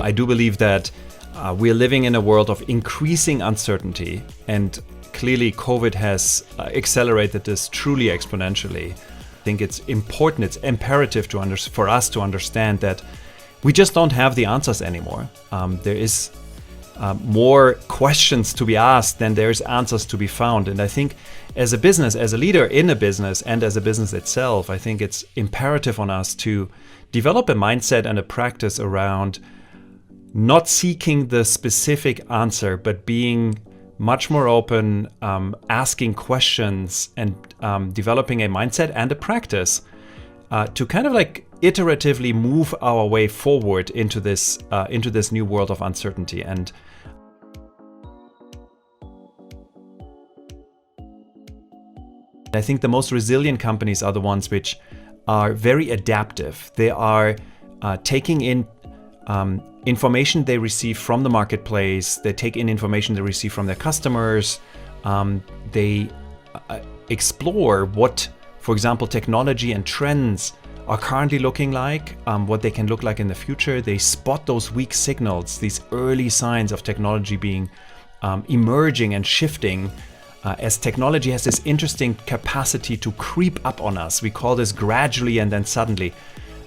I do believe that we're living in a world of increasing uncertainty, and clearly COVID has accelerated this truly exponentially. I think it's important, it's imperative for us to understand that we just don't have the answers anymore. There is more questions to be asked than there's answers to be found. And I think as a business, as a leader in a business and as a business itself, I think it's imperative on us to develop a mindset and a practice around not seeking the specific answer, but being much more open, asking questions, and developing a mindset and a practice to kind of like iteratively move our way forward into this new world of uncertainty. And I think the most resilient companies are the ones which are very adaptive. They are taking in information they receive from the marketplace. They take in information they receive from their customers. They explore what, for example, technology and trends are currently looking like, what they can look like in the future. They spot those weak signals, these early signs of technology being emerging and shifting, as technology has this interesting capacity to creep up on us. We call this gradually and then suddenly.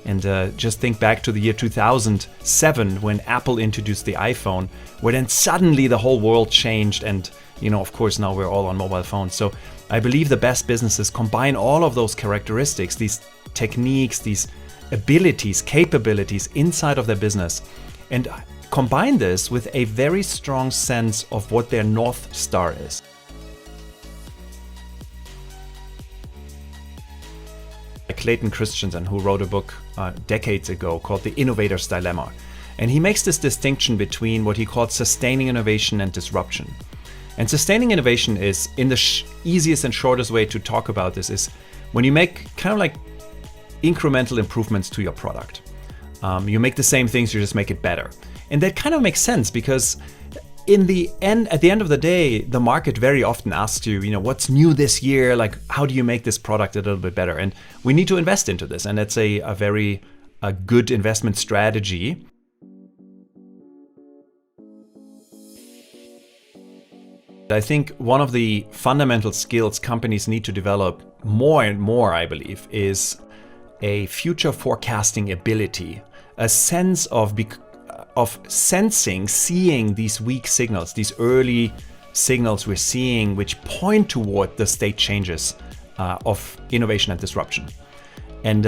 And just think back to the year 2007 when Apple introduced the iPhone, where then suddenly the whole world changed. And, of course, now we're all on mobile phones. So I believe the best businesses combine all of those characteristics, these techniques, these abilities, capabilities inside of their business, and combine this with a very strong sense of what their North Star is. Clayton Christensen, who wrote a book decades ago called The Innovators Dilemma. And he makes this distinction between what he called sustaining innovation and disruption. And sustaining innovation is, in the easiest and shortest way to talk about this, is when you make kind of like incremental improvements to your product. You make the same things, you just make it better. And that kind of makes sense because at the end of the day, the market very often asks you, what's new this year? Like, how do you make this product a little bit better? And we need to invest into this. And that's a very good investment strategy. I think one of the fundamental skills companies need to develop more and more, I believe, is a future forecasting ability, a sense of sensing, seeing these weak signals, these early signals we're seeing, which point toward the state changes of innovation and disruption. And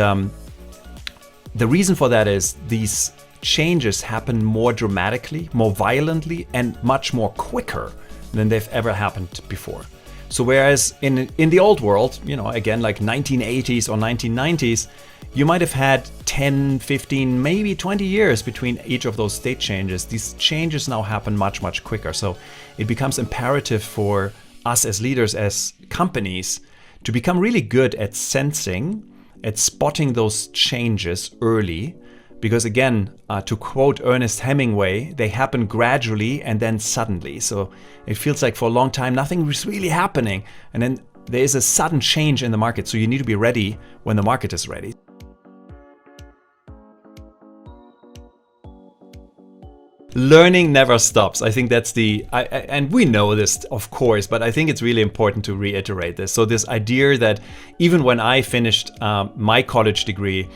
the reason for that is these changes happen more dramatically, more violently, and much more quicker than they've ever happened before. So whereas in the old world, again, like 1980s or 1990s, you might have had 10, 15, maybe 20 years between each of those state changes. These changes now happen much, much quicker. So it becomes imperative for us as leaders, as companies, to become really good at sensing, at spotting those changes early. Because again, to quote Ernest Hemingway, they happen gradually and then suddenly. So it feels like for a long time, nothing is really happening. And then there is a sudden change in the market. So you need to be ready when the market is ready. Learning never stops. I think that's and we know this, of course, but I think it's really important to reiterate this. So this idea that even when I finished my college degree,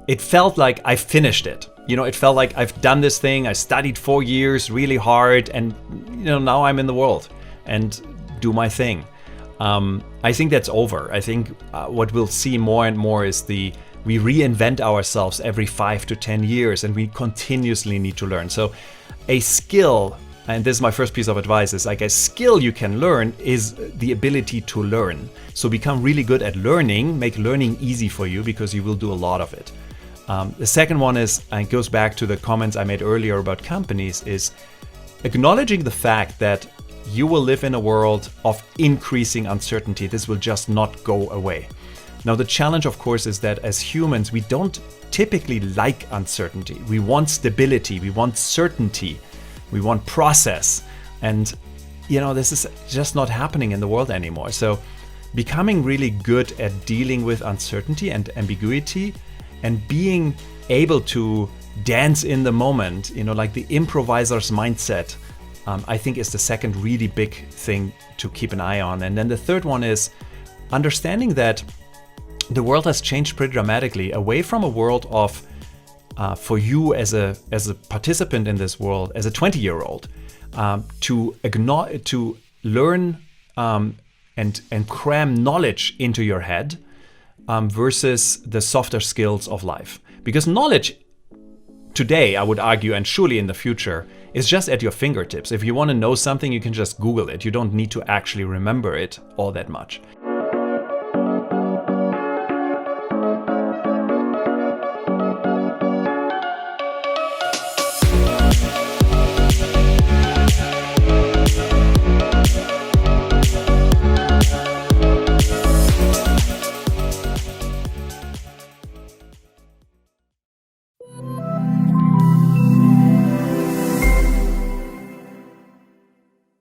it felt like I finished it. It felt like I've done this thing. I studied 4 years really hard, and now I'm in the world and do my thing. I think that's over. I think what we'll see more and more is we reinvent ourselves every 5 to 10 years, and we continuously need to learn. So a skill, and this is my first piece of advice, is like a skill you can learn is the ability to learn. So become really good at learning, make learning easy for you because you will do a lot of it. The second one is, and it goes back to the comments I made earlier about companies, is acknowledging the fact that you will live in a world of increasing uncertainty. This will just not go away. Now, the challenge, of course, is that as humans, we don't typically like uncertainty. We want stability, we want certainty, we want process. And, this is just not happening in the world anymore. So becoming really good at dealing with uncertainty and ambiguity and being able to dance in the moment, like the improviser's mindset, I think is the second really big thing to keep an eye on. And then the third one is understanding that the world has changed pretty dramatically away from a world of, for you as a participant in this world, as a 20-year-old, to learn and cram knowledge into your head versus the softer skills of life. Because knowledge today, I would argue, and surely in the future, is just at your fingertips. If you want to know something, you can just Google it. You don't need to actually remember it all that much.